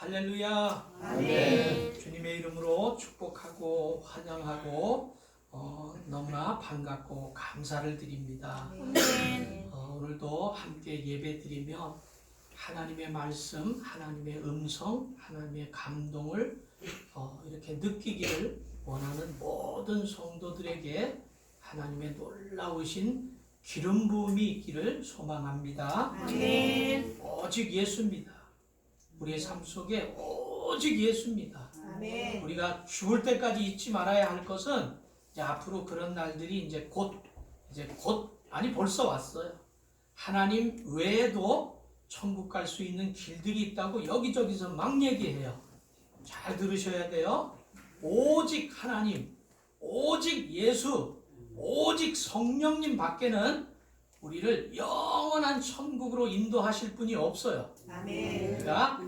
할렐루야. 아멘. 주님의 이름으로 축복하고 환영하고 너무나 반갑고 감사를 드립니다. 오늘도 함께 예배드리며 하나님의 말씀, 하나님의 음성, 하나님의 감동을 이렇게 느끼기를 원하는 모든 성도들에게 하나님의 놀라우신 기름 부음이 있기를 소망합니다. 아멘. 오직 예수입니다. 우리의 삶 속에 오직 예수입니다. 아멘. 우리가 죽을 때까지 잊지 말아야 할 것은 이제 앞으로 그런 날들이 이제 곧 아니 벌써 왔어요. 하나님 외에도 천국 갈 수 있는 길들이 있다고 여기저기서 막 얘기해요. 잘 들으셔야 돼요. 오직 하나님, 오직 예수, 오직 성령님 밖에는 우리를 영원한 천국으로 인도하실 분이 없어요. 아멘. 우리가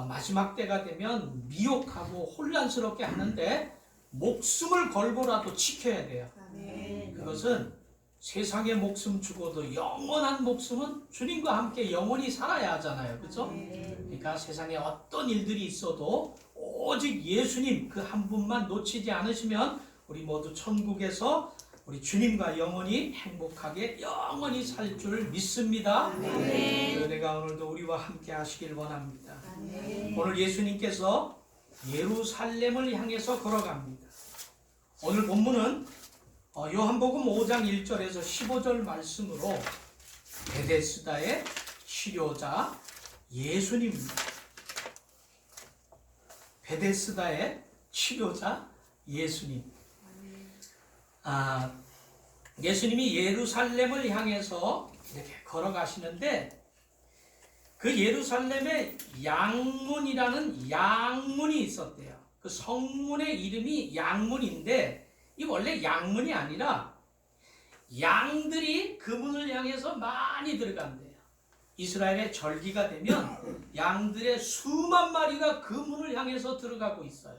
마지막 때가 되면 미혹하고 혼란스럽게 하는데 목숨을 걸고라도 지켜야 돼요. 아멘. 그것은 세상의 목숨 주고도 영원한 목숨은 주님과 함께 영원히 살아야 하잖아요. 그렇죠? 그러니까 세상에 어떤 일들이 있어도 오직 예수님 그 한 분만 놓치지 않으시면 우리 모두 천국에서 우리 주님과 영원히 행복하게 영원히 살 줄 믿습니다. 아멘. 은혜가 오늘도 우리와 함께 하시길 원합니다. 아멘. 오늘 예수님께서 예루살렘을 향해서 걸어갑니다. 오늘 본문은 요한복음 5장 1절에서 15절 말씀으로 베데스다의 치료자 예수님입니다. 베데스다의 치료자 예수님. 예수님이 예루살렘을 향해서 이렇게 걸어가시는데 그 예루살렘에 양문이라는 양문이 있었대요. 그 성문의 이름이 양문인데 이 원래 양문이 아니라 양들이 그 문을 향해서 많이 들어간대요. 이스라엘의 절기가 되면 양들의 수만 마리가 그 문을 향해서 들어가고 있어요.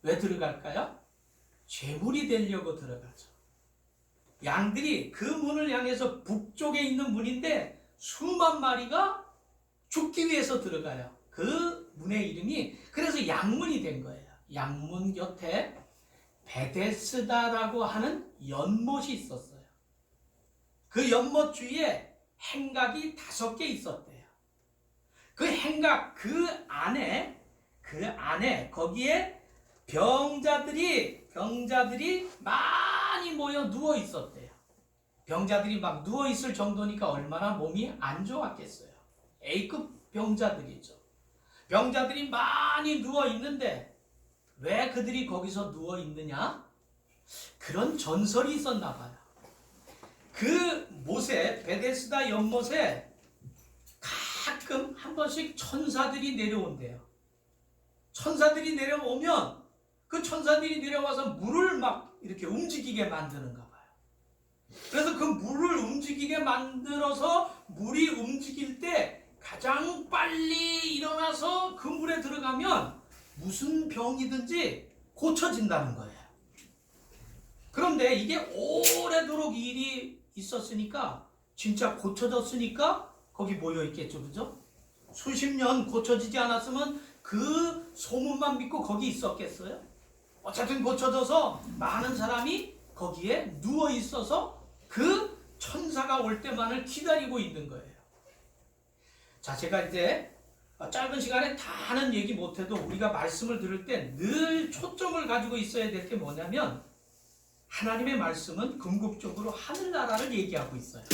왜 들어갈까요? 제물이 되려고 들어가죠. 양들이 그 문을 향해서 북쪽에 있는 문인데 수만 마리가 죽기 위해서 들어가요. 그 문의 이름이 그래서 양문이 된 거예요. 양문 곁에 베데스다라고 하는 연못이 있었어요. 그 연못 주위에 행각이 5개 있었대요. 그 행각 그 안에 거기에 병자들이 많이 모여 누워 있었대요. 병자들이 막 누워 있을 정도니까 얼마나 몸이 안 좋았겠어요. A급 병자들이죠. 병자들이 많이 누워 있는데 왜 그들이 거기서 누워 있느냐? 그런 전설이 있었나 봐요. 그 못에 베데스다 연못에 가끔 한 번씩 천사들이 내려온대요. 천사들이 내려오면 그 천사들이 내려와서 물을 막 이렇게 움직이게 만드는가 봐요. 그래서 그 물을 움직이게 만들어서 물이 움직일 때 가장 빨리 일어나서 그 물에 들어가면 무슨 병이든지 고쳐진다는 거예요. 그런데 이게 오래도록 일이 있었으니까 진짜 고쳐졌으니까 거기 모여 있겠죠. 그죠? 수십 년 고쳐지지 않았으면 그 소문만 믿고 거기 있었겠어요? 어쨌든 고쳐져서 많은 사람이 거기에 누워 있어서 그 천사가 올 때만을 기다리고 있는 거예요. 자, 제가 이제 짧은 시간에 다 하는 얘기 못해도 우리가 말씀을 들을 때 늘 초점을 가지고 있어야 될 게 뭐냐면 하나님의 말씀은 궁극적으로 하늘나라를 얘기하고 있어요.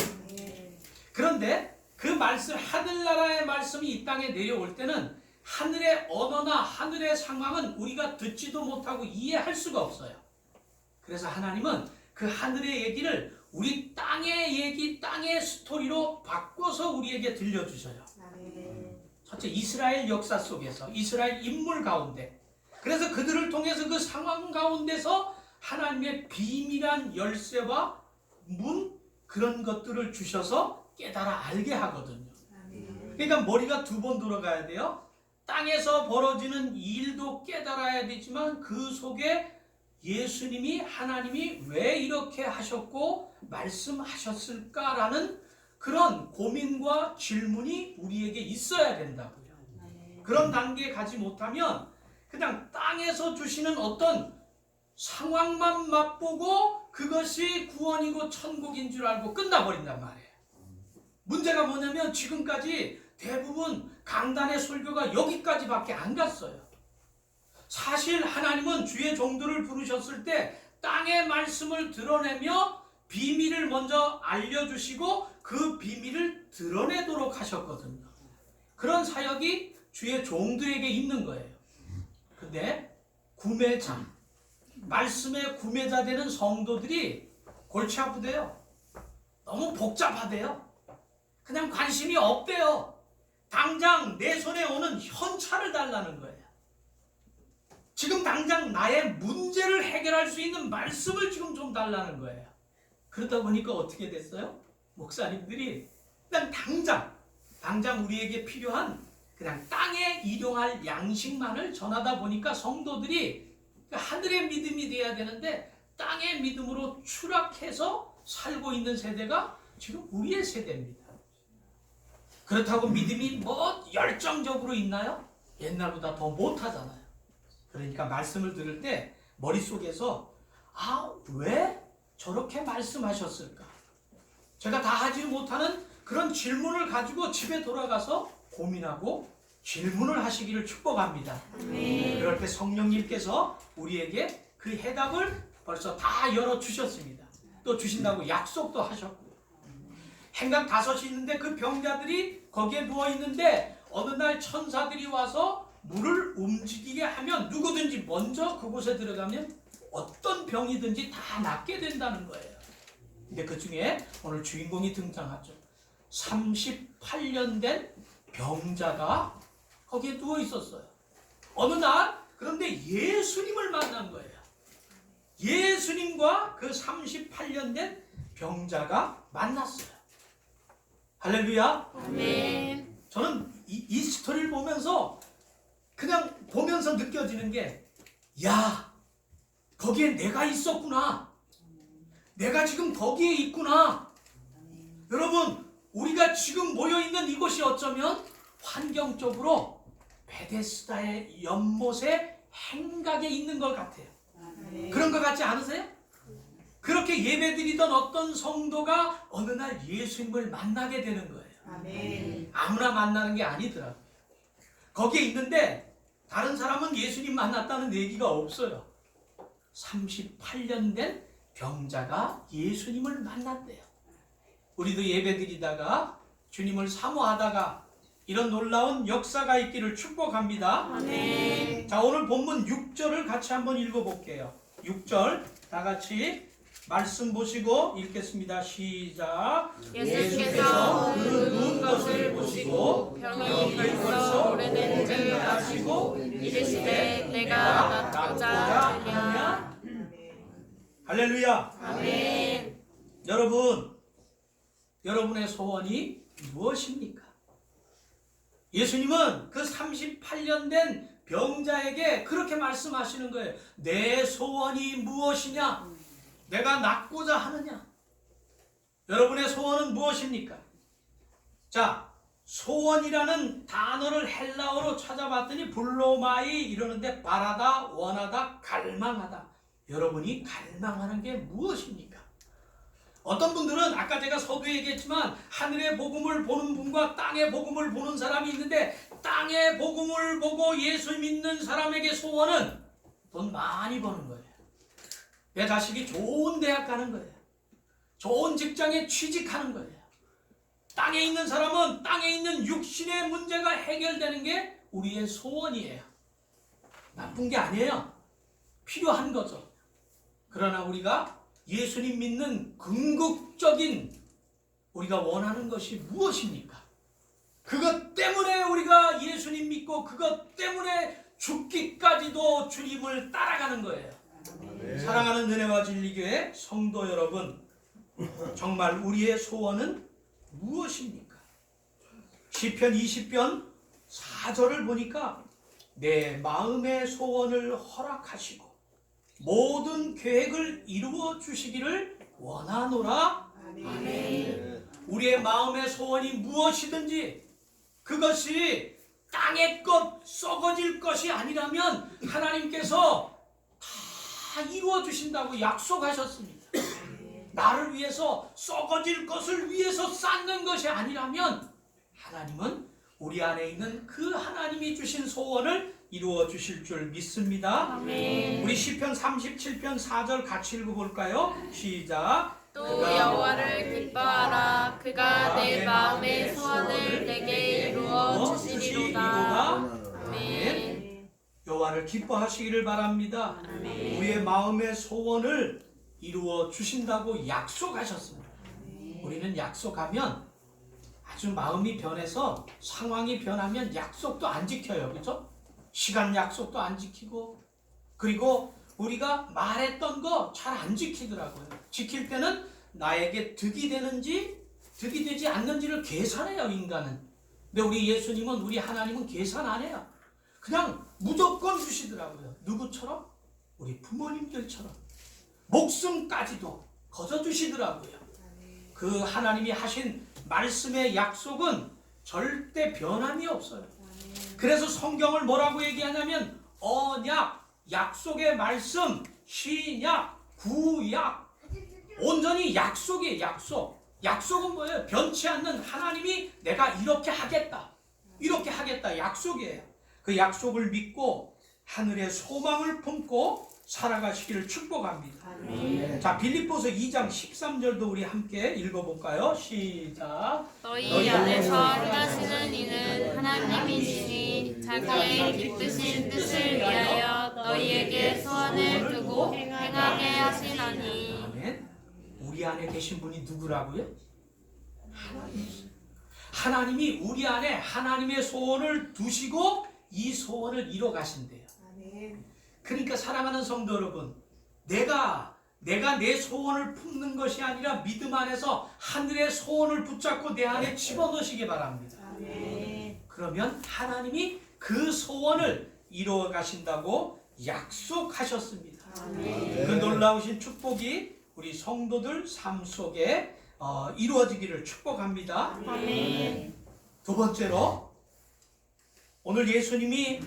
그런데 그 말씀, 하늘나라의 말씀이 이 땅에 내려올 때는 하늘의 언어나 하늘의 상황은 우리가 듣지도 못하고 이해할 수가 없어요. 그래서 하나님은 그 하늘의 얘기를 우리 땅의 얘기, 땅의 스토리로 바꿔서 우리에게 들려주셔요. 첫째, 이스라엘 역사 속에서, 이스라엘 인물 가운데, 그래서 그들을 통해서 그 상황 가운데서 하나님의 비밀한 열쇠와 문, 그런 것들을 주셔서 깨달아 알게 하거든요. 그러니까 머리가 2번 돌아가야 돼요. 땅에서 벌어지는 일도 깨달아야 되지만 그 속에 예수님이, 하나님이 왜 이렇게 하셨고 말씀하셨을까라는 그런 고민과 질문이 우리에게 있어야 된다고요. 그런 단계에 가지 못하면 그냥 땅에서 주시는 어떤 상황만 맛보고 그것이 구원이고 천국인 줄 알고 끝나버린단 말이에요. 문제가 뭐냐면 지금까지 대부분 강단의 설교가 여기까지밖에 안 갔어요. 사실 하나님은 주의 종들을 부르셨을 때 땅의 말씀을 드러내며 비밀을 먼저 알려주시고 그 비밀을 드러내도록 하셨거든요. 그런 사역이 주의 종들에게 있는 거예요. 근데 구매자, 말씀의 구매자 되는 성도들이 골치 아프대요. 너무 복잡하대요. 그냥 관심이 없대요. 당장 내 손에 오는 현찰을 달라는 거예요. 지금 당장 나의 문제를 해결할 수 있는 말씀을 지금 좀 달라는 거예요. 그러다 보니까 어떻게 됐어요? 목사님들이 그냥 당장 우리에게 필요한 그냥 땅에 일용할 양식만을 전하다 보니까 성도들이 하늘의 믿음이 돼야 되는데 땅의 믿음으로 추락해서 살고 있는 세대가 지금 우리의 세대입니다. 그렇다고 믿음이 뭐 열정적으로 있나요? 옛날보다 더 못하잖아요. 그러니까 말씀을 들을 때 머릿속에서 왜 저렇게 말씀하셨을까? 제가 다 하지 못하는 그런 질문을 가지고 집에 돌아가서 고민하고 질문을 하시기를 축복합니다. 그럴 때 성령님께서 우리에게 그 해답을 벌써 다 열어주셨습니다. 또 주신다고 약속도 하셨고 행각 5이 있는데 그 병자들이 거기에 누워있는데 어느 날 천사들이 와서 물을 움직이게 하면 누구든지 먼저 그곳에 들어가면 어떤 병이든지 다 낫게 된다는 거예요. 근데 그 중에 오늘 주인공이 등장하죠. 38년 된 병자가 거기에 누워 있었어요. 어느 날 그런데 예수님을 만난 거예요. 예수님과 그 38년 된 병자가 만났어요. 할렐루야. 아멘. 저는 이 스토리를 보면서 그냥 보면서 느껴지는 게 거기에 내가 있었구나. 내가 지금 거기에 있구나. 여러분, 우리가 지금 모여있는 이곳이 어쩌면 환경적으로 베데스다의 연못의 행각에 있는 것 같아요. 그런 것 같지 않으세요? 그렇게 예배드리던 어떤 성도가 어느 날 예수님을 만나게 되는 거예요. 아무나 만나는 게 아니더라고요. 거기에 있는데 다른 사람은 예수님 만났다는 얘기가 없어요. 38년 된 병자가 예수님을 만났대요. 우리도 예배드리다가 주님을 사모하다가 이런 놀라운 역사가 있기를 축복합니다. 아멘. 자, 오늘 본문 6절을 같이 한번 읽어볼게요. 6절 다 같이 말씀 보시고 읽겠습니다. 시작. 예수께서 그 누운 것을 보시고 병이 벌써 오래된 줄 아시고 이르시되 내가 낫고자 하느냐. 할렐루야. 아멘. 여러분의 소원이 무엇입니까? 예수님은 그 38년 된 병자에게 그렇게 말씀하시는 거예요. 내 소원이 무엇이냐? 내가 낫고자 하느냐? 여러분의 소원은 무엇입니까? 자, 소원이라는 단어를 헬라어로 찾아봤더니 블로마이 이러는데 바라다, 원하다, 갈망하다. 여러분이 갈망하는 게 무엇입니까? 어떤 분들은 아까 제가 서두에 얘기했지만 하늘의 복음을 보는 분과 땅의 복음을 보는 사람이 있는데 땅의 복음을 보고 예수 믿는 사람에게 소원은 돈 많이 버는 거예요. 내 자식이 좋은 대학 가는 거예요. 좋은 직장에 취직하는 거예요. 땅에 있는 사람은 땅에 있는 육신의 문제가 해결되는 게 우리의 소원이에요. 나쁜 게 아니에요. 필요한 거죠. 그러나 우리가 예수님 믿는 궁극적인 우리가 원하는 것이 무엇입니까? 그것 때문에 우리가 예수님 믿고 그것 때문에 죽기까지도 주님을 따라가는 거예요. 사랑하는 은혜와 진리교회 성도 여러분, 정말 우리의 소원은 무엇입니까? 시편 20편 4절을 보니까 내 마음의 소원을 허락하시고 모든 계획을 이루어 주시기를 원하노라. 아멘. 우리의 마음의 소원이 무엇이든지 그것이 땅의 것, 썩어질 것이 아니라면 하나님께서 다 이루어 주신다고 약속하셨습니다. 나를 위해서 썩어질 것을 위해서 쌓는 것이 아니라면 하나님은 우리 안에 있는 그 하나님이 주신 소원을 이루어 주실 줄 믿습니다. 아멘. 우리 시편 37편 4절 같이 읽어볼까요? 시작. 또 여호와를 기뻐하라. 그가 내 마음의 소원을 내게 이루어 주시리로다. 아멘. 여호와를 기뻐하시기를 바랍니다. 아멘. 우리의 마음의 소원을 이루어 주신다고 약속하셨습니다. 우리는 약속하면 아주 마음이 변해서 상황이 변하면 약속도 안 지켜요. 그렇죠? 시간 약속도 안 지키고, 그리고 우리가 말했던 거 잘 안 지키더라고요. 지킬 때는 나에게 득이 되는지 득이 되지 않는지를 계산해요, 인간은. 근데 우리 예수님은, 우리 하나님은 계산 안 해요. 그냥 무조건 주시더라고요. 누구처럼? 우리 부모님들처럼. 목숨까지도 거저주시더라고요. 그 하나님이 하신 말씀의 약속은 절대 변함이 없어요. 그래서 성경을 뭐라고 얘기하냐면 언약, 약속의 말씀, 신약, 구약, 온전히 약속이에요. 약속. 약속은 뭐예요? 변치 않는 하나님이 내가 이렇게 하겠다, 이렇게 하겠다, 약속이에요. 그 약속을 믿고 하늘의 소망을 품고 살아가시기를 축복합니다. 자, 빌립보서 2장 13절도 우리 함께 읽어볼까요? 시작. 너희 안에서 행하시는 이는 하나님이시니 자기의 기쁘신 뜻을 위하여 너희에게 소원을 두고 행하게 하시나니. 아멘. 우리 안에 계신 분이 누구라고요? 하나님이 우리 안에 하나님의 소원을 두시고 이 소원을 이뤄 가신대요. 그러니까 사랑하는 성도 여러분, 내가 내 소원을 품는 것이 아니라 믿음 안에서 하늘의 소원을 붙잡고 내 안에 집어넣으시기 바랍니다. 그러면 하나님이 그 소원을 이루어 가신다고 약속하셨습니다. 그 놀라우신 축복이 우리 성도들 삶 속에 이루어지기를 축복합니다. 아멘. 두 번째로, 오늘 예수님이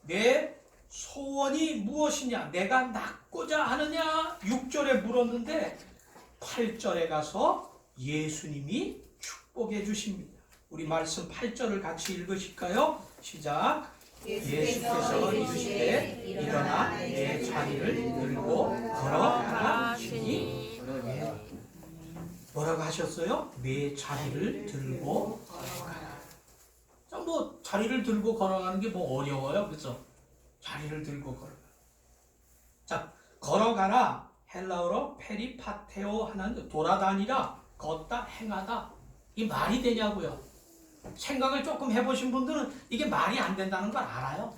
내 소원이 무엇이냐, 내가 낳고자 하느냐 6절에 물었는데 8절에 가서 예수님이 축복해 주십니다. 우리 말씀 8절을 같이 읽으실까요? 시작. 예수께서 이르시되 일어나 내 자리를 들고 걸어가라 하시니. 뭐라고 하셨어요? 내 자리를 들고 걸어가라. 자, 뭐 자리를 들고 걸어가는 게 뭐 어려워요, 그렇죠? 자리를 들고 걸어가라. 자, 걸어가라 헬라어로 페리파테오 하는, 돌아다니라, 걷다, 행하다. 이 말이 되냐고요? 생각을 조금 해보신 분들은 이게 말이 안 된다는 걸 알아요.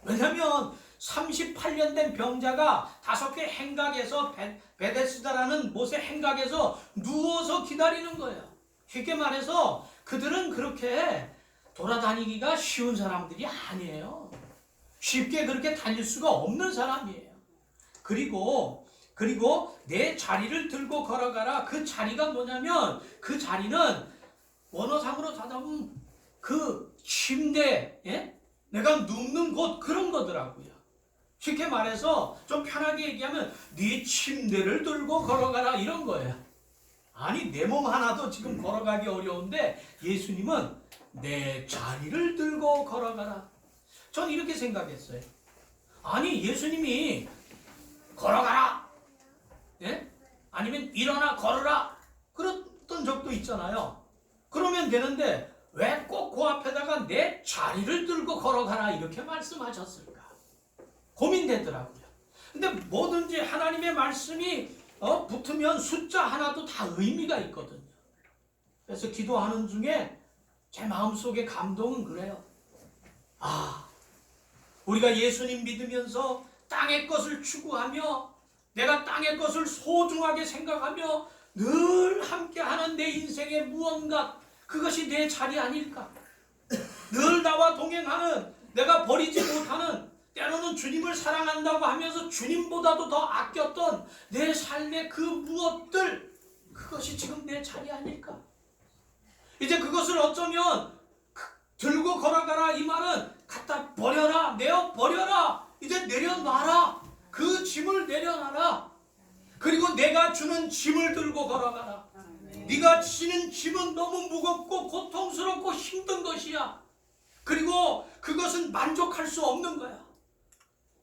왜냐면 38년 된 병자가 5개 행각에서 베데스다라는 못의 행각에서 누워서 기다리는 거예요. 쉽게 말해서 그들은 그렇게 돌아다니기가 쉬운 사람들이 아니에요. 쉽게 그렇게 다닐 수가 없는 사람이에요. 그리고 내 자리를 들고 걸어가라. 그 자리가 뭐냐면 그 자리는 원어상으로 찾아보면 그 침대, 예? 내가 눕는 곳, 그런 거더라고요. 쉽게 말해서 좀 편하게 얘기하면 네 침대를 들고 걸어가라, 이런 거예요. 아니, 내 몸 하나도 지금 걸어가기 어려운데 예수님은 내 자리를 들고 걸어가라. 전 이렇게 생각했어요. 아니, 예수님이 걸어가라, 예? 아니면 일어나 걸어라, 그랬던 적도 있잖아요. 그러면 되는데 왜 꼭 그 앞에다가 내 자리를 들고 걸어가라 이렇게 말씀하셨을까? 고민되더라고요. 근데 뭐든지 하나님의 말씀이 붙으면 숫자 하나도 다 의미가 있거든요. 그래서 기도하는 중에 제 마음속의 감동은 그래요. 아, 우리가 예수님 믿으면서 땅의 것을 추구하며 내가 땅의 것을 소중하게 생각하며 늘 함께하는 내 인생의 무언가, 그것이 내 자리 아닐까? 늘 나와 동행하는, 내가 버리지 못하는, 때로는 주님을 사랑한다고 하면서 주님보다도 더 아꼈던 내 삶의 그 무엇들, 그것이 지금 내 자리 아닐까? 이제 그것을 어쩌면 들고 걸어가라 이 말은 갖다 버려라, 내어 버려라, 이제 내려놔라. 그 짐을 내려놔라. 그리고 내가 주는 짐을 들고 걸어가라. 네가 지는 짐은 너무 무겁고 고통스럽고 힘든 것이야. 그리고 그것은 만족할 수 없는 거야.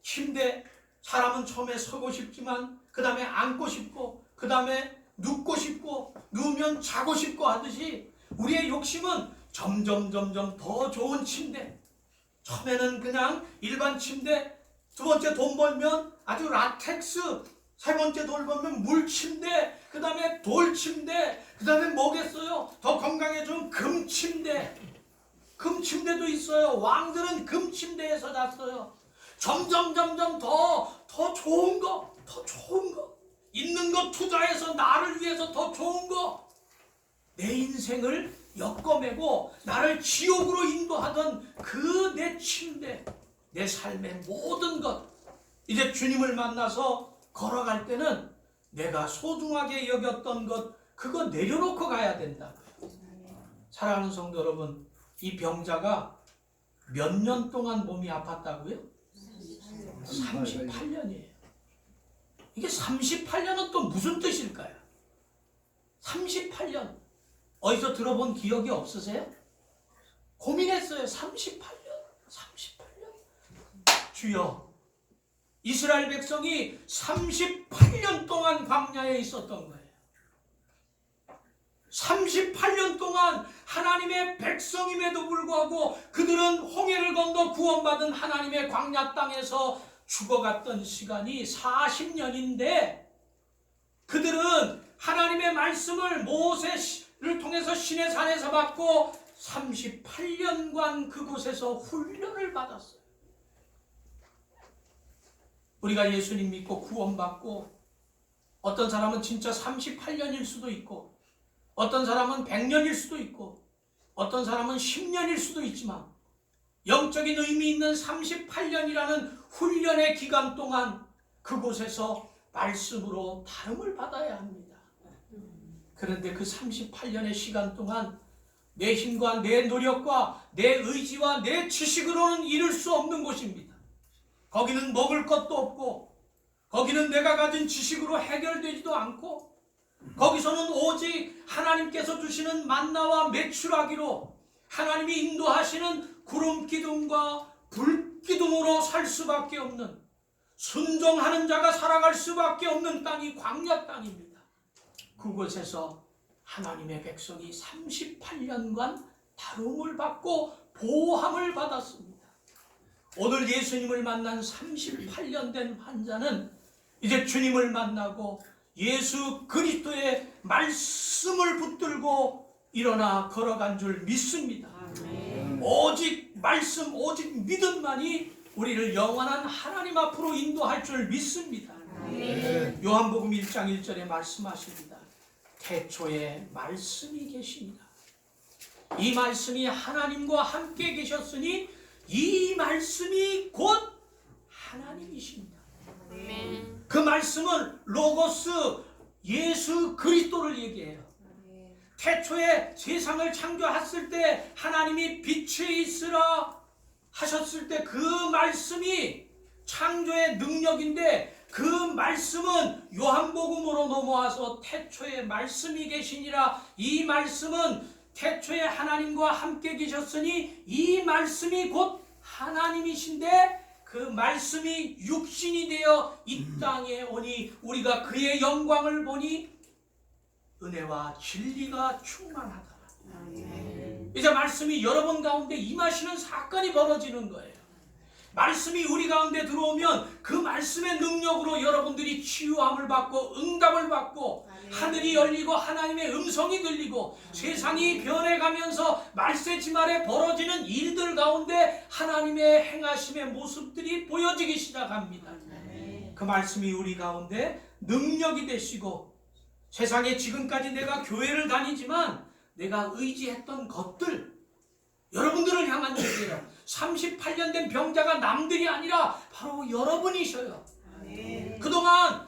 침대, 사람은 처음에 서고 싶지만 그 다음에 앉고 싶고 그 다음에 눕고 싶고 누우면 자고 싶고 하듯이 우리의 욕심은 점점 더 좋은 침대, 처음에는 그냥 일반 침대, 두 번째 돈 벌면 아주 라텍스, 세 번째 돈 벌면 물 침대, 그 다음에 돌 침대, 그 다음에 뭐겠어요? 더 건강해지면 금 침대. 금 침대도 있어요. 왕들은 금 침대에서 잤어요. 점점 더 좋은 거, 더 좋은 거, 있는 거 투자해서 나를 위해서 더 좋은 거, 내 인생을 엮어매고 나를 지옥으로 인도하던 그 내 침대, 내 삶의 모든 것, 이제 주님을 만나서 걸어갈 때는 내가 소중하게 여겼던 것, 그거 내려놓고 가야 된다. 사랑하는 성도 여러분, 이 병자가 몇 년 동안 몸이 아팠다고요? 38년이에요. 이게 38년은 또 무슨 뜻일까요? 38년. 어디서 들어본 기억이 없으세요? 고민했어요. 38년. 주여, 이스라엘 백성이 38년 동안 광야에 있었던 거예요. 38년 동안 하나님의 백성임에도 불구하고 그들은 홍해를 건너 구원받은 하나님의 광야 땅에서 죽어갔던 시간이 40년인데 그들은 하나님의 말씀을 모세를 통해서 시내 산에서 받고 38년간 그곳에서 훈련을 받았어요. 우리가 예수님 믿고 구원받고 어떤 사람은 진짜 38년일 수도 있고 어떤 사람은 100년일 수도 있고 어떤 사람은 10년일 수도 있지만 영적인 의미 있는 38년이라는 훈련의 기간 동안 그곳에서 말씀으로 다름을 받아야 합니다. 그런데 그 38년의 시간 동안 내 힘과 내 노력과 내 의지와 내 지식으로는 이룰 수 없는 곳입니다. 거기는 먹을 것도 없고 거기는 내가 가진 지식으로 해결되지도 않고 거기서는 오직 하나님께서 주시는 만나와 메추라기로 하나님이 인도하시는 구름 기둥과 불 기둥으로 살 수밖에 없는, 순종하는 자가 살아갈 수밖에 없는 땅이 광야 땅입니다. 그곳에서 하나님의 백성이 38년간 다rum을 받고 보호함을 받았습니다. 오늘 예수님을 만난 38년 된 환자는 이제 주님을 만나고 예수 그리스도의 말씀을 붙들고 일어나 걸어간 줄 믿습니다. 오직 말씀, 오직 믿음만이 우리를 영원한 하나님 앞으로 인도할 줄 믿습니다. 요한복음 1장 1절에 말씀하십니다. 태초에 말씀이 계십니다. 이 말씀이 하나님과 함께 계셨으니 이 말씀이 곧 하나님이십니다. 그 말씀은 로고스, 예수 그리스도를 얘기해요. 태초에 세상을 창조했을 때 하나님이 빛이 있으라 하셨을 때 그 말씀이 창조의 능력인데 그 말씀은 요한복음으로 넘어와서 태초에 말씀이 계시니라. 이 말씀은 태초에 하나님과 함께 계셨으니 이 말씀이 곧 하나님이신데 그 말씀이 육신이 되어 이 땅에 오니 우리가 그의 영광을 보니 은혜와 진리가 충만하다. 이제 말씀이 여러분 가운데 임하시는 사건이 벌어지는 거예요. 말씀이 우리 가운데 들어오면 그 말씀의 능력으로 여러분들이 치유함을 받고 응답을 받고 하늘이 열리고 하나님의 음성이 들리고 세상이 변해가면서 말세지말에 벌어지는 일들 가운데 하나님의 행하심의 모습들이 보여지기 시작합니다. 그 말씀이 우리 가운데 능력이 되시고 세상에 지금까지 내가 교회를 다니지만 내가 의지했던 것들, 여러분들을 향한 얘기예요. 38년 된 병자가 남들이 아니라 바로 여러분이셔요. 그동안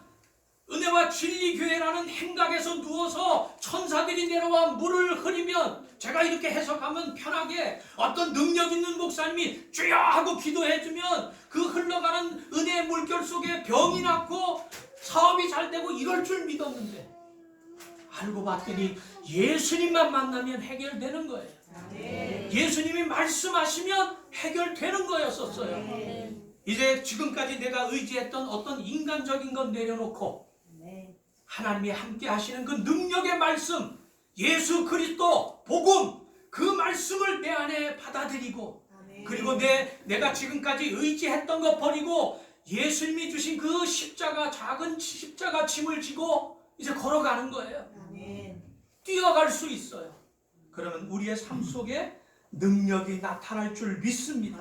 은혜와 진리 교회라는 행각에서 누워서 천사들이 내려와 물을 흐리면, 제가 이렇게 해석하면 편하게 어떤 능력 있는 목사님이 주여 하고 기도해주면 그 흘러가는 은혜의 물결 속에 병이 낫고 사업이 잘 되고 이럴 줄 믿었는데, 알고 봤더니 예수님만 만나면 해결되는 거예요. 예수님이 말씀하시면 해결되는 거였었어요. 이제 지금까지 내가 의지했던 어떤 인간적인 건 내려놓고 하나님이 함께 하시는 그 능력의 말씀, 예수 그리스도 복음, 그 말씀을 내 안에 받아들이고, 그리고 내가 지금까지 의지했던 거 버리고 예수님이 주신 그 십자가, 작은 십자가 짐을 지고 이제 걸어가는 거예요. 뛰어갈 수 있어요. 그러면 우리의 삶 속에 능력이 나타날 줄 믿습니다.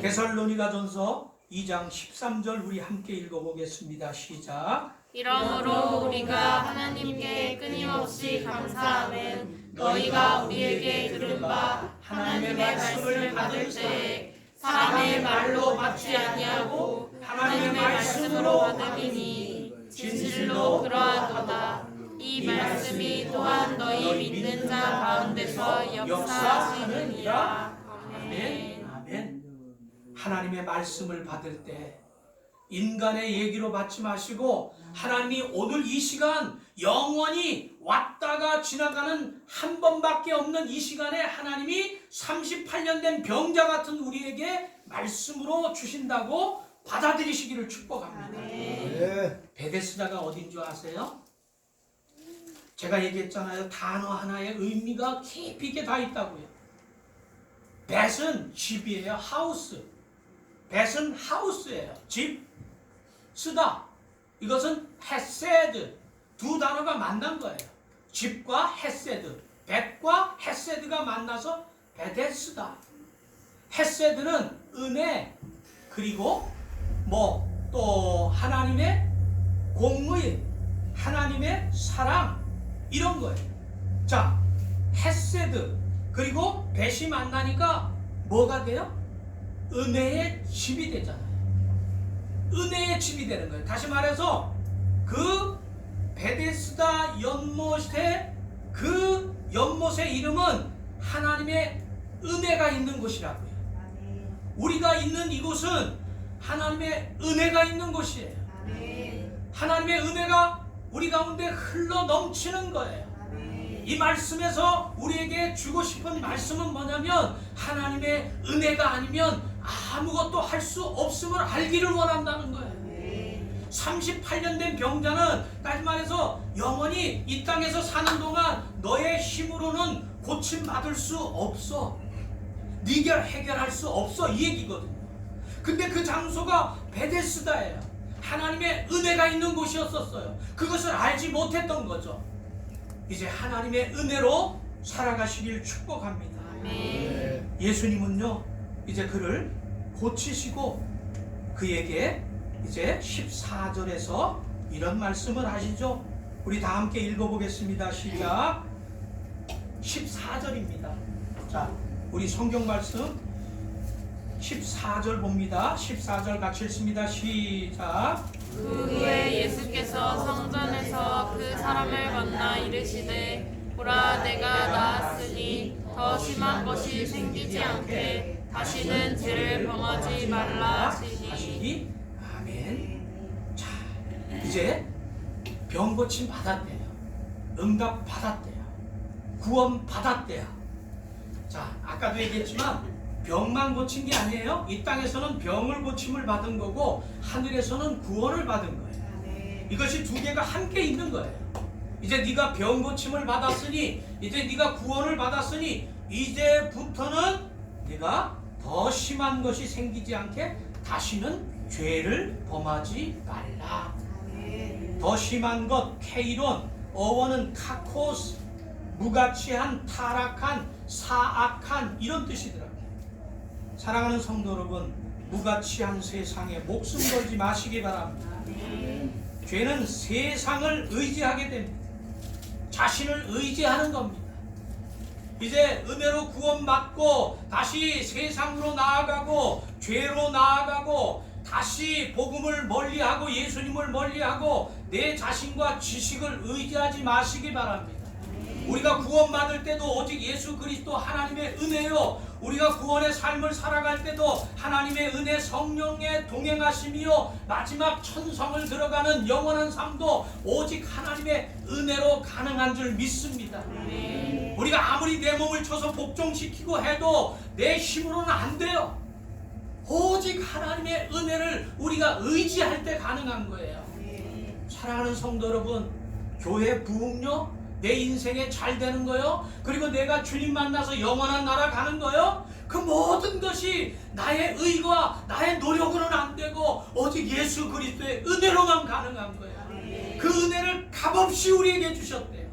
데살로니가전서 2장 13절 우리 함께 읽어보겠습니다. 시작. 이러므로 우리가 하나님께 끊임없이 감사하면 너희가 우리에게 들은 바 하나님의 말씀을 받을 때에 사람의 말로 받지 아니하고 하나님의 말씀으로 받으리니 진실로 그러하도다. 이 말씀이 또한 너희 믿는 자 가운데서 역사하시느니라. 아멘. 아멘. 하나님의 말씀을 받을 때 인간의 얘기로 받지 마시고, 하나님이 오늘 이 시간 영원히 왔다가 지나가는 한 번밖에 없는 이 시간에 하나님이 38년 된 병자 같은 우리에게 말씀으로 주신다고 받아들이시기를 축복합니다. 베데스다가 어딘 줄 아세요? 제가 얘기했잖아요. 단어 하나의 의미가 깊이 있게 다 있다고요. 벳은 집이에요. 하우스. 벳은 하우스예요. 집. 쓰다. 이것은 헤세드. 두 단어가 만난 거예요. 집과 헤세드. 벳과 헤세드가 만나서 베데스다. 헤세드는 은혜, 그리고 또 하나님의 공의, 하나님의 사랑, 이런 거예요. 자, 헤세드 그리고 벳이 만나니까 뭐가 돼요? 은혜의 집이 되잖아요. 은혜의 집이 되는 거예요. 다시 말해서 그 베데스다 연못의 그 연못의 이름은 하나님의 은혜가 있는 곳이라고요. 우리가 있는 이곳은 하나님의 은혜가 있는 곳이에요. 하나님의 은혜가 우리 가운데 흘러 넘치는 거예요. 이 말씀에서 우리에게 주고 싶은 말씀은 뭐냐면, 하나님의 은혜가 아니면 아무것도 할 수 없음을 알기를 원한다는 거예요. 38년 된 병자는 다시 말해서 영원히 이 땅에서 사는 동안 너의 힘으로는 고침받을 수 없어. 네가 해결할 수 없어, 이 얘기거든요. 근데 그 장소가 베데스다예요. 하나님의 은혜가 있는 곳이었었어요. 그것을 알지 못했던 거죠. 이제 하나님의 은혜로 살아가시길 축복합니다. 예수님은요, 이제 그를 고치시고 그에게 이제 14절에서 이런 말씀을 하시죠. 우리 다 함께 읽어보겠습니다. 시작. 14절입니다. 자, 우리 성경 말씀 14절 봅니다. 14절 같이 읽습니다. 시작. 그 후에 예수께서 성전에서 그 사람을 만나 이르시되, 보라, 내가 나았으니 더 심한 것이 생기지 않게 다시는 죄를 범하지 말라 하시니. 아멘. 자, 이제 병 고침 받았대요. 응답 받았대요. 구원 받았대요. 자, 아까도 얘기했지만 병만 고친 게 아니에요. 이 땅에서는 병을 고침을 받은 거고 하늘에서는 구원을 받은 거예요. 이것이 두 개가 함께 있는 거예요. 이제 네가 병 고침을 받았으니, 이제 네가 구원을 받았으니, 이제부터는 네가 더 심한 것이 생기지 않게 다시는 죄를 범하지 말라. 더 심한 것, 케이론, 어원은 카코스, 무가치한, 타락한, 사악한, 이런 뜻이더라고요. 사랑하는 성도 여러분, 무가치한 세상에 목숨 걸지 마시기 바랍니다. 죄는 세상을 의지하게 됩니다. 자신을 의지하는 겁니다. 이제 은혜로 구원받고 다시 세상으로 나아가고 죄로 나아가고 다시 복음을 멀리하고 예수님을 멀리하고 내 자신과 지식을 의지하지 마시기 바랍니다. 우리가 구원받을 때도 오직 예수 그리스도 하나님의 은혜요, 우리가 구원의 삶을 살아갈 때도 하나님의 은혜 성령의 동행하심이요, 마지막 천성을 들어가는 영원한 삶도 오직 하나님의 은혜로 가능한 줄 믿습니다. 우리가 아무리 내 몸을 쳐서 복종시키고 해도 내 힘으로는 안 돼요. 오직 하나님의 은혜를 우리가 의지할 때 가능한 거예요. 사랑하는 성도 여러분, 교회 부흥요, 내 인생에 잘 되는 거요, 그리고 내가 주님 만나서 영원한 나라 가는 거요, 그 모든 것이 나의 의와 나의 노력으로는 안 되고 오직 예수 그리스도의 은혜로만 가능한 거예요. 그 은혜를 값없이 우리에게 주셨대요.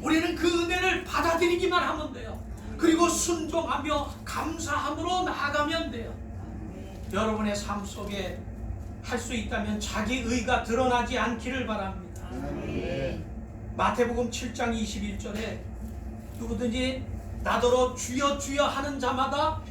우리는 그 은혜를 받아들이기만 하면 돼요. 그리고 순종하며 감사함으로 나아가면 돼요. 여러분의 삶 속에 할 수 있다면 자기 의가 드러나지 않기를 바랍니다. 마태복음 7장 21절에 누구든지 나더러 주여 주여 하는 자마다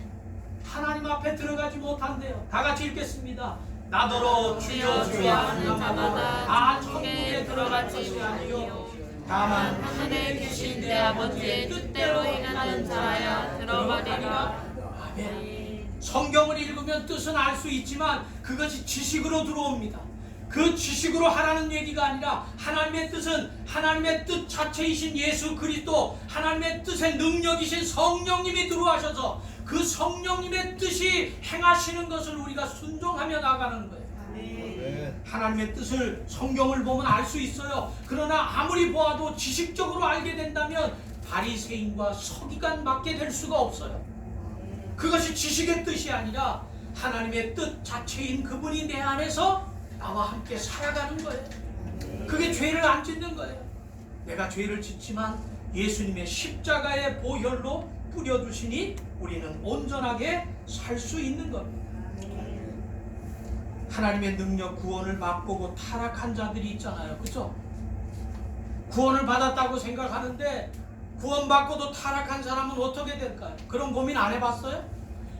하나님 앞에 들어가지 못한대요. 다 같이 읽겠습니다. 나더러 주여 주여 하는 자마다 다 천국에 들어가지 아니요 다만 하늘에 계신 내 아버지의 뜻대로 행하는 자야 들어가리라. 아멘. 성경을 읽으면 뜻은 알 수 있지만 그것이 지식으로 들어옵니다. 그 지식으로 하라는 얘기가 아니라 하나님의 뜻은 하나님의 뜻 자체이신 예수 그리스도, 하나님의 뜻의 능력이신 성령님이 들어와셔서 그 성령님의 뜻이 행하시는 것을 우리가 순종하며 나가는 거예요. 하나님의 뜻을 성경을 보면 알 수 있어요. 그러나 아무리 보아도 지식적으로 알게 된다면 바리새인과 서기관 맞게 될 수가 없어요. 그것이 지식의 뜻이 아니라 하나님의 뜻 자체인 그분이 내 안에서 나와 함께 살아가는 거예요. 그게 죄를 안 짓는 거예요. 내가 죄를 짓지만 예수님의 십자가의 보혈로 뿌려주시니 우리는 온전하게 살 수 있는 겁니다. 하나님의 능력 구원을 맛보고 타락한 자들이 있잖아요. 그렇죠? 구원을 받았다고 생각하는데 구원받고도 타락한 사람은 어떻게 될까요? 그런 고민 안 해봤어요?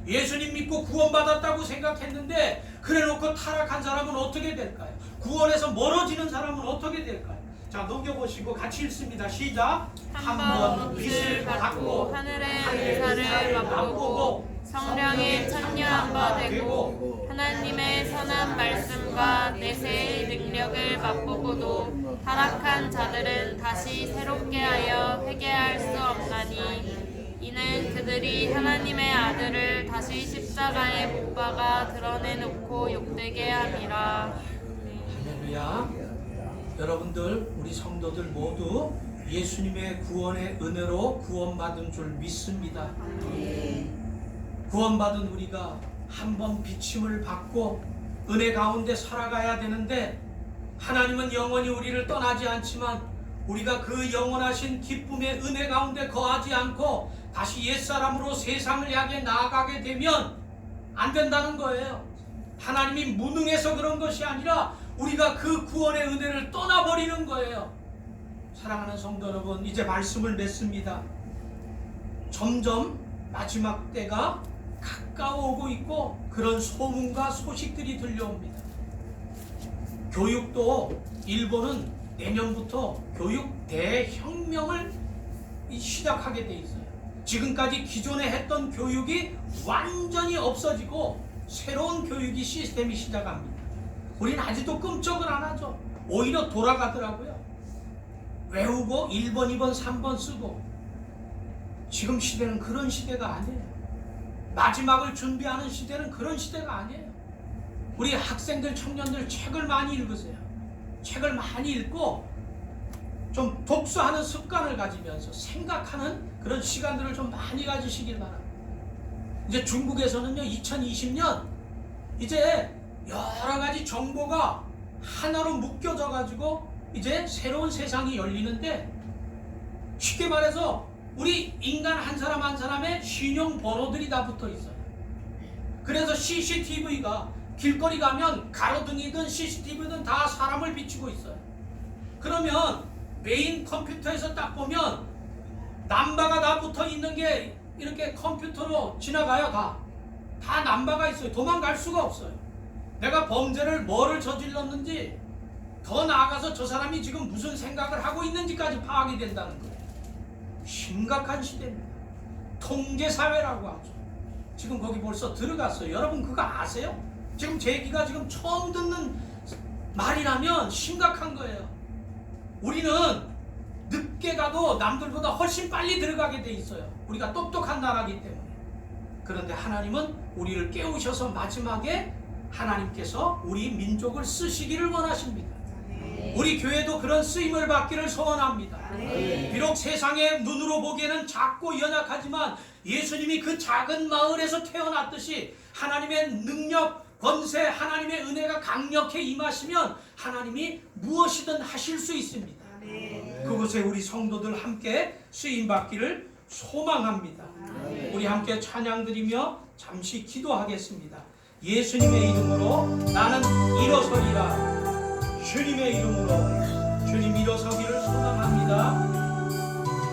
예수님 믿고 구원받았다고 생각했는데 그래놓고 타락한 사람은 어떻게 될까요? 구원에서 멀어지는 사람은 어떻게 될까요? 자, 넘겨보시고 같이 읽습니다. 시작. 한 번 빛을 받고 하늘의 은사를 맛보고 성령에 참여한 바 되고 하나님의 선한 말씀과 내세의 능력을 맛보고도 타락한 자들은 다시 새롭게 하여 회개할 수 없나니 이는 그들이 하나님의 아들을 다시 십자가에 못 박아 드러내놓고 욕되게 함이라. 할렐루야. 여러분들, 우리 성도들 모두 예수님의 구원의 은혜로 구원받은 줄 믿습니다. 구원받은 우리가 한번 비침을 받고 은혜 가운데 살아가야 되는데 하나님은 영원히 우리를 떠나지 않지만 우리가 그 영원하신 기쁨의 은혜 가운데 거하지 않고 다시 옛사람으로 세상을 향해 나아가게 되면 안 된다는 거예요. 하나님이 무능해서 그런 것이 아니라 우리가 그 구원의 은혜를 떠나버리는 거예요. 사랑하는 성도 여러분, 이제 말씀을 맺습니다. 점점 마지막 때가 가까워오고 있고 그런 소문과 소식들이 들려옵니다. 교육도 일본은 내년부터 교육 대혁명을 시작하게 돼 있어요. 지금까지 기존에 했던 교육이 완전히 없어지고 새로운 교육이 시스템이 시작합니다. 우리는 아직도 끔찍을 안 하죠. 오히려 돌아가더라고요. 외우고 1번, 2번, 3번 쓰고. 지금 시대는 그런 시대가 아니에요. 마지막을 준비하는 시대는 그런 시대가 아니에요. 우리 학생들, 청년들 책을 많이 읽으세요. 책을 많이 읽고 좀 독서하는 습관을 가지면서 생각하는 그런 시간들을 좀 많이 가지시길 바랍니다. 이제 중국에서는요, 2020년 이제 여러 가지 정보가 하나로 묶여져 가지고 이제 새로운 세상이 열리는데, 쉽게 말해서 우리 인간 한 사람 한 사람의 신용 번호들이 다 붙어 있어요. 그래서 CCTV가 길거리 가면 가로등이든 CCTV든 다 사람을 비추고 있어요. 그러면 메인 컴퓨터에서 딱 보면 남바가 다 붙어 있는 게 이렇게 컴퓨터로 지나가요. 다 남바가 있어요. 도망갈 수가 없어요. 내가 범죄를 뭐를 저질렀는지, 더 나아가서 저 사람이 지금 무슨 생각을 하고 있는지까지 파악이 된다는 거예요. 심각한 시대입니다. 통제사회라고 하죠. 지금 거기 벌써 들어갔어요. 여러분 그거 아세요? 지금 제 얘기가 지금 처음 듣는 말이라면 심각한 거예요. 우리는 늦게 가도 남들보다 훨씬 빨리 들어가게 돼 있어요. 우리가 똑똑한 나라이기 때문에. 그런데 하나님은 우리를 깨우셔서 마지막에 하나님께서 우리 민족을 쓰시기를 원하십니다. 우리 교회도 그런 쓰임을 받기를 소원합니다. 비록 세상의 눈으로 보기에는 작고 연약하지만 예수님이 그 작은 마을에서 태어났듯이 하나님의 능력, 권세, 하나님의 은혜가 강력히 임하시면 하나님이 무엇이든 하실 수 있습니다. 그곳에 우리 성도들 함께 쓰임 받기를 소망합니다. 우리 함께 찬양 드리며 잠시 기도하겠습니다. 예수님의 이름으로 나는 일어서리라. 주님의 이름으로 주님 일어서기를 소망합니다.